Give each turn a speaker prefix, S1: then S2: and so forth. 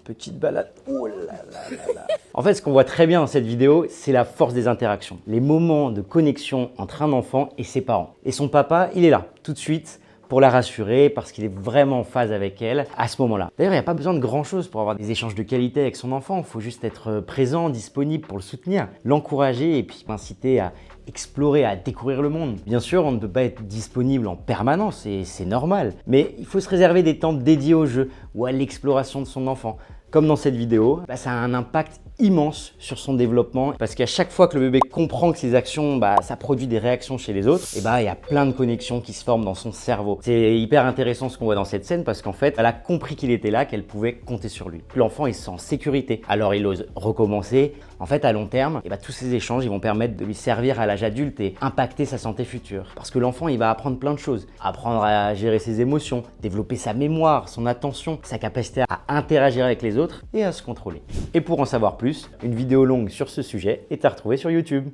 S1: petite balade. Oh là là là là. En fait, ce qu'on voit très bien dans cette vidéo, c'est la force des interactions. Les moments de connexion entre un enfant et ses parents. Et son papa, il est là, tout de suite, pour la rassurer parce qu'il est vraiment en phase avec elle à ce moment-là. D'ailleurs, il n'y a pas besoin de grand-chose pour avoir des échanges de qualité avec son enfant. Il faut juste être présent, disponible pour le soutenir, l'encourager et puis l'inciter à explorer, à découvrir le monde. Bien sûr, on ne peut pas être disponible en permanence et c'est normal. Mais il faut se réserver des temps dédiés au jeu ou à l'exploration de son enfant. Comme dans cette vidéo, ça a un impact immense sur son développement parce qu'à chaque fois que le bébé comprend que ses actions, ça produit des réactions chez les autres, il y a plein de connexions qui se forment dans son cerveau. C'est hyper intéressant ce qu'on voit dans cette scène parce qu'en fait, elle a compris qu'il était là, qu'elle pouvait compter sur lui. L'enfant, il se sent en sécurité, alors il ose recommencer. En fait, à long terme, tous ces échanges, ils vont permettre de lui servir à l'âge adulte et impacter sa santé future. Parce que l'enfant, il va apprendre plein de choses. Apprendre à gérer ses émotions, développer sa mémoire, son attention, sa capacité à interagir avec les autres et à se contrôler. Et pour en savoir plus, une vidéo longue sur ce sujet est à retrouver sur YouTube.